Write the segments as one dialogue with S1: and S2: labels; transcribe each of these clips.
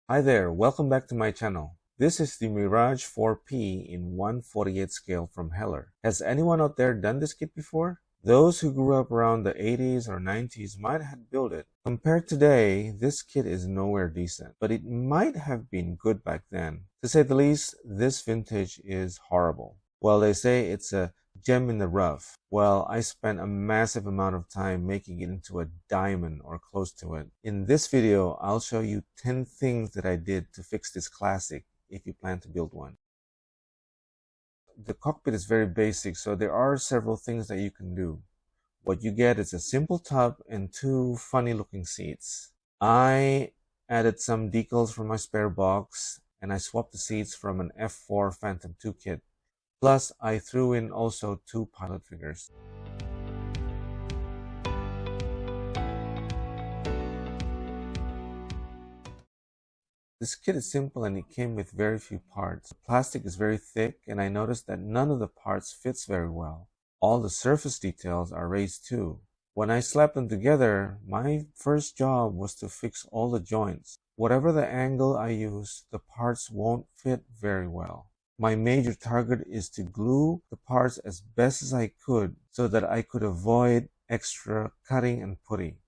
S1: Hi there, welcome back to my channel. This is the Mirage 4P in 1/48 scale from Heller. Has anyone out there done this kit before? Those who grew up around the 80s or 90s might have built it. Compared today, this kit is nowhere decent, but it might have been good back then. To say the least, this vintage is horrible. Well, they say it's a gem in the rough. Well, I spent a massive amount of time making it into a diamond or close to it. In this video, I'll show you 10 things that I did to fix this classic if you plan to build one. The cockpit is very basic, so there are several things that you can do. What you get is a simple tub and two funny looking seats. I added some decals from my spare box and I swapped the seats from an F4 Phantom 2 kit. Plus, I threw in also two pilot figures. This kit is simple and it came with very few parts. The plastic is very thick and I noticed that none of the parts fits very well. All the surface details are raised too. When I slapped them together, my first job was to fix all the joints. Whatever the angle I use, the parts won't fit very well. My major target is to glue the parts as best as I could so that I could avoid extra cutting and putty.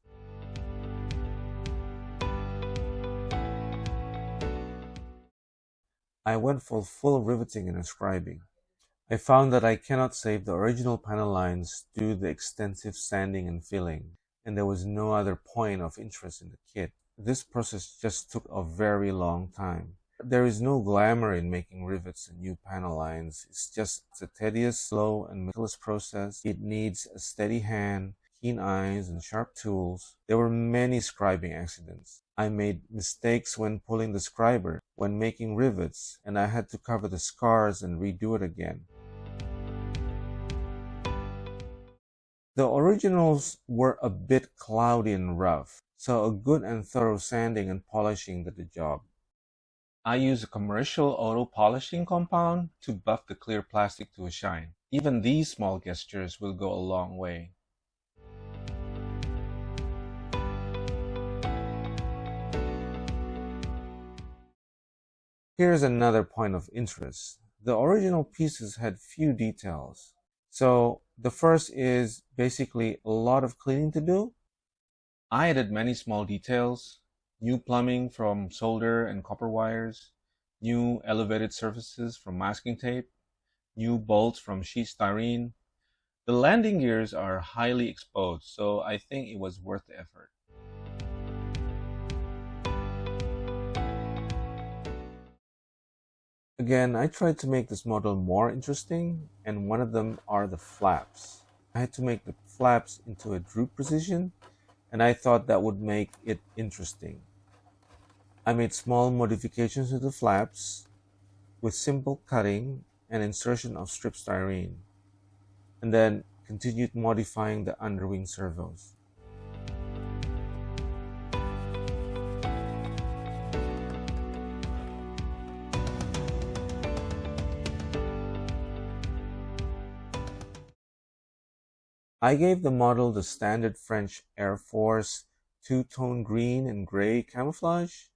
S1: I went for full riveting and inscribing. I found that I cannot save the original panel lines due to the extensive sanding and filling, and there was no other point of interest in the kit. This process just took a very long time. There is no glamour in making rivets and new panel lines. It's a tedious, slow, and meticulous process. It needs a steady hand, keen eyes, and sharp tools. There were many scribing accidents. I made mistakes when pulling the scriber, when making rivets, and I had to cover the scars and redo it again. The originals were a bit cloudy and rough, so a good and thorough sanding and polishing did the job. I use a commercial auto polishing compound to buff the clear plastic to a shine. Even these small gestures will go a long way. Here's another point of interest. The original pieces had few details. So the first is basically a lot of cleaning to do. I added many small details. New plumbing from solder and copper wires, new elevated surfaces from masking tape, new bolts from sheet styrene. The landing gears are highly exposed, so I think it was worth the effort. Again, I tried to make this model more interesting, and one of them are the flaps. I had to make the flaps into a droop position, and I thought that would make it interesting. I made small modifications to the flaps with simple cutting and insertion of strip styrene, and then continued modifying the underwing servos. I gave the model the standard French Air Force two-tone green and gray camouflage.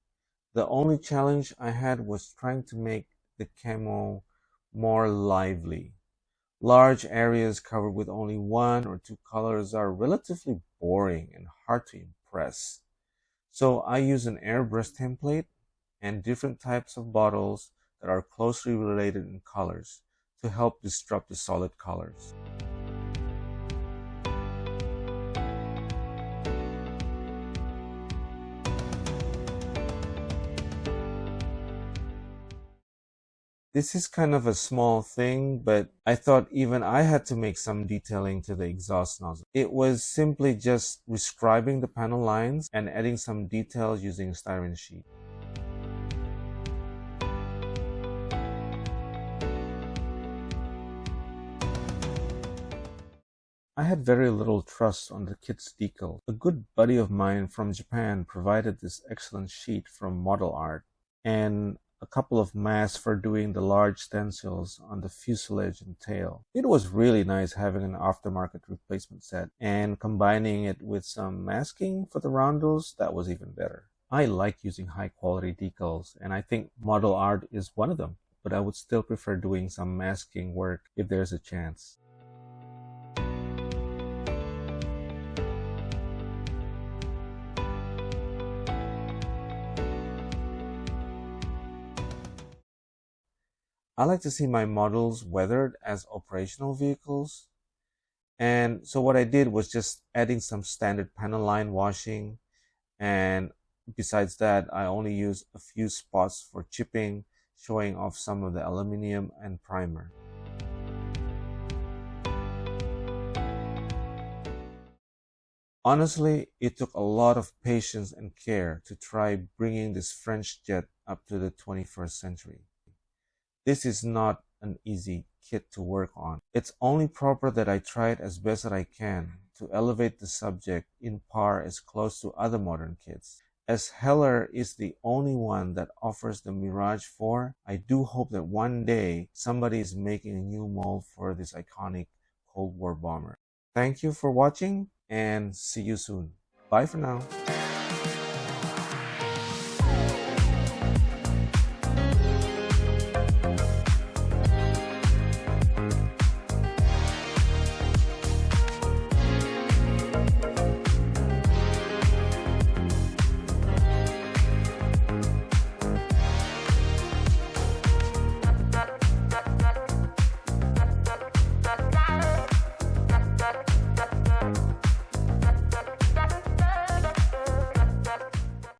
S1: The only challenge I had was trying to make the camo more lively. Large areas covered with only one or two colors are relatively boring and hard to impress. So I use an airbrush template and different types of bottles that are closely related in colors to help disrupt the solid colors. This is kind of a small thing, but I thought even I had to make some detailing to the exhaust nozzle. It was simply just rescribing the panel lines and adding some details using styrene sheet. I had very little trust on the kit's decal. A good buddy of mine from Japan provided this excellent sheet from Model Art, and a couple of masks for doing the large stencils on the fuselage and tail. It was really nice having an aftermarket replacement set, and combining it with some masking for the roundels, that was even better. I like using high quality decals, and I think model art is one of them, but I would still prefer doing some masking work if there's a chance. I like to see my models weathered as operational vehicles. And so what I did was just adding some standard panel line washing. And besides that, I only used a few spots for chipping, showing off some of the aluminum and primer. Honestly, it took a lot of patience and care to try bringing this French jet up to the 21st century. This is not an easy kit to work on. It's only proper that I try it as best that I can to elevate the subject in par as close to other modern kits. As Heller is the only one that offers the Mirage 4, I do hope that one day somebody is making a new mold for this iconic Cold War bomber. Thank you for watching and see you soon. Bye for now.